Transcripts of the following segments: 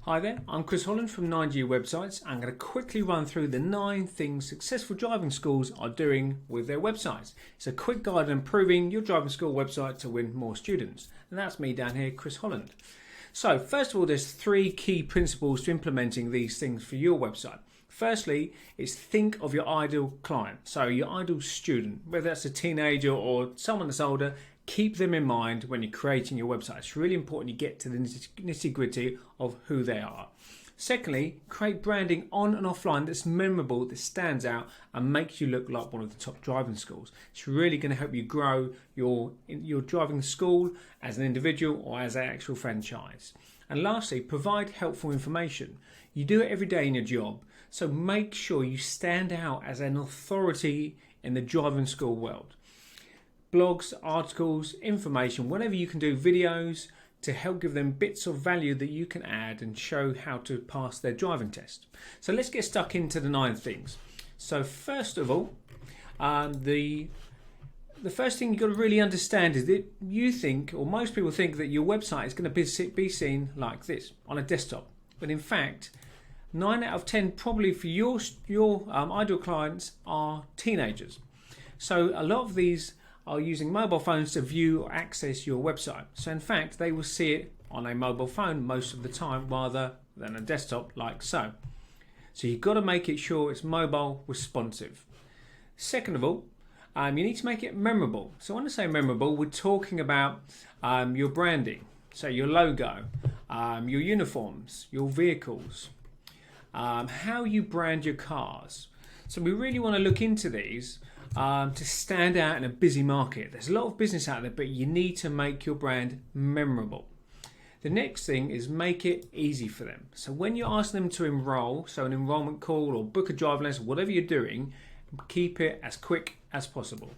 Hi there, I'm Chris Holland from 9G Websites. I'm going to quickly run through the 9 things successful driving schools are doing with their websites. It's a quick guide on improving your driving school website to win more students. And that's me down here, Chris Holland. So first of all, there's 3 key principles to implementing these things for your website. Firstly, is think of your ideal client, so your ideal student, whether that's a teenager or someone that's older. Keep them in mind when you're creating your website. It's really important you get to the nitty-gritty of who they are. Secondly, create branding on and offline that's memorable, that stands out and makes you look like one of the top driving schools. It's really going to help you grow your driving school as an individual or as an actual franchise. And lastly, provide helpful information. You do it every day in your job, so make sure you stand out as an authority in the driving school world. Blogs, articles, information, whatever you can do, videos to help give them bits of value that you can add and show how to pass their driving test. So let's get stuck into the 9 things. So first of all, the first thing you've got to really understand is that you think, or most people think, that your website is going to be seen like this on a desktop. But in fact, 9 out of 10 probably for your ideal clients are teenagers. So a lot of these are using mobile phones to view or access your website. So in fact, they will see it on a mobile phone most of the time rather than a desktop like so. So you've got to make it sure it's mobile responsive. Second of all, you need to make it memorable. So when I say memorable, we're talking about your branding. So your logo, your uniforms, your vehicles, how you brand your cars. So we really want to look into these to stand out in a busy market. There's a lot of business out there, but you need to make your brand memorable. The next thing is make it easy for them. So when you ask them to enroll, so an enrollment call or book a driving lesson, whatever you're doing, keep it as quick as possible,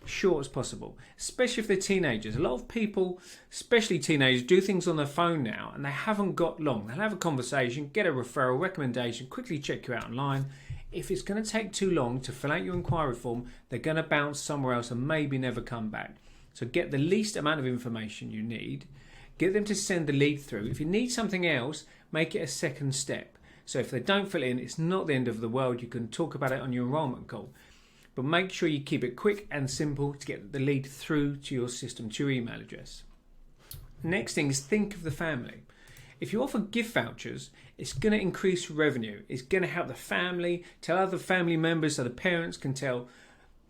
short as possible, especially if they're teenagers. A lot of people, especially teenagers, do things on their phone now and they haven't got long. They'll have a conversation, get a referral, recommendation, quickly check you out online. If it's going to take too long to fill out your inquiry form, they're going to bounce somewhere else and maybe never come back. So get the least amount of information you need. Get them to send the lead through. If you need something else, make it a second step. So if they don't fill it in, it's not the end of the world. You can talk about it on your enrollment call. But make sure you keep it quick and simple to get the lead through to your system, to your email address. Next thing is think of the family. If you offer gift vouchers, it's going to increase revenue. It's going to help the family, tell other family members so the parents can tell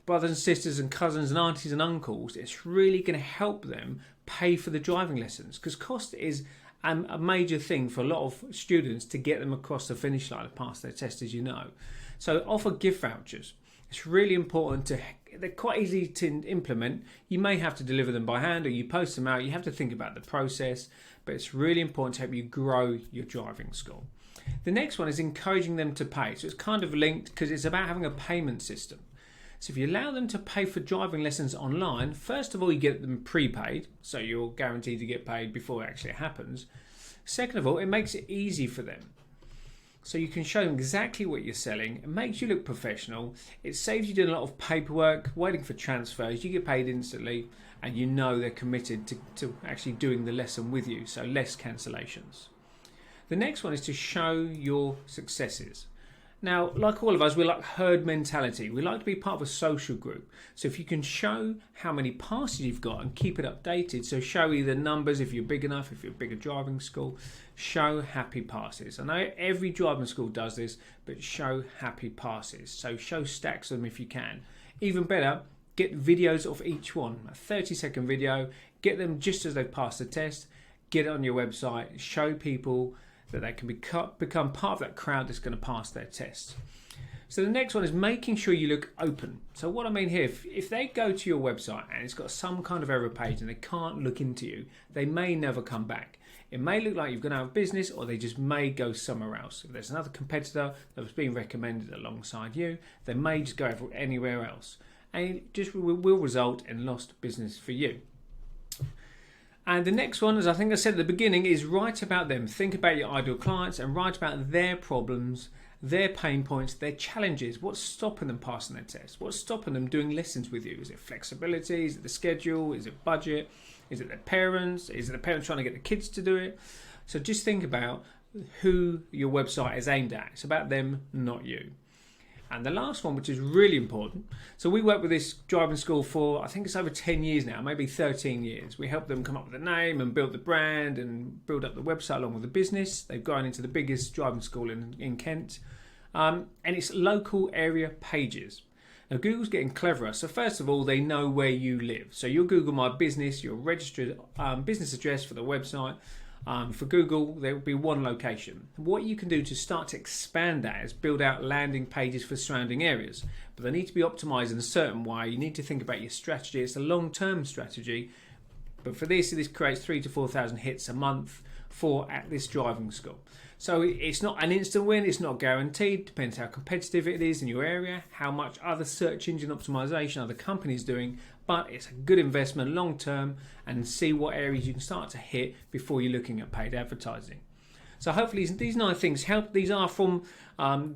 brothers and sisters and cousins and aunties and uncles. It's really going to help them pay for the driving lessons, because cost is a major thing for a lot of students to get them across the finish line to pass their test, as you know. So offer gift vouchers. It's really important they're quite easy to implement. You may have to deliver them by hand or you post them out. You have to think about the process, but it's really important to help you grow your driving school. The next one is encouraging them to pay. So it's kind of linked because it's about having a payment system. So if you allow them to pay for driving lessons online, first of all, you get them prepaid, so you're guaranteed to get paid before it actually happens. Second of all, it makes it easy for them. So you can show them exactly what you're selling. It makes you look professional. It saves you doing a lot of paperwork, waiting for transfers. You get paid instantly and you know they're committed to actually doing the lesson with you, so less cancellations. The next one is to show your successes. Now, like all of us, we like herd mentality. We like to be part of a social group. So if you can show how many passes you've got and keep it updated, so show either numbers if you're big enough, if you're a bigger driving school, show happy passes. I know every driving school does this, but show happy passes. So show stacks of them if you can. Even better, get videos of each one, a 30-second video, get them just as they pass the test, get it on your website, show people that they can become part of that crowd that's going to pass their test. So the next one is making sure you look open. So what I mean here, if they go to your website and it's got some kind of error page and they can't look into you, they may never come back. It may look like you've gone out of business, or they just may go somewhere else. If there's another competitor that was being recommended alongside you, they may just go anywhere else. And it just will result in lost business for you. And the next one, as I think I said at the beginning, is write about them. Think about your ideal clients and write about their problems, their pain points, their challenges. What's stopping them passing their test? What's stopping them doing lessons with you? Is it flexibility? Is it the schedule? Is it budget? Is it their parents? Is it the parents trying to get the kids to do it? So just think about who your website is aimed at. It's about them, not you. And the last one, which is really important. So we work with this driving school for, I think it's over 10 years now, maybe 13 years. We help them come up with a name and build the brand and build up the website along with the business. They've gone into the biggest driving school in Kent. And it's local area pages. Now Google's getting cleverer. So first of all, they know where you live. So you'll Google My Business, your registered business address for the website. For Google, there will be one location. What you can do to start to expand that is build out landing pages for surrounding areas. But they need to be optimized in a certain way. You need to think about your strategy. It's a long-term strategy. But for this creates 3,000 to 4,000 hits a month at this driving school. So it's not an instant win, it's not guaranteed, depends how competitive it is in your area, how much other search engine optimization other companies doing, but it's a good investment long term, and see what areas you can start to hit before you're looking at paid advertising. So hopefully these 9 things help. These are from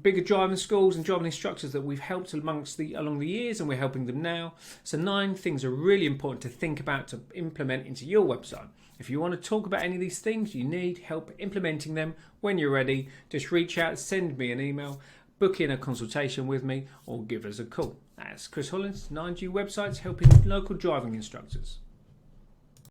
bigger driving schools and driving instructors that we've helped along the years, and we're helping them now. So 9 things are really important to think about to implement into your website. If you want to talk about any of these things, you need help implementing them. When you're ready, just reach out, send me an email, book in a consultation with me, or give us a call. That's Chris Hollins, 9G Websites, helping local driving instructors.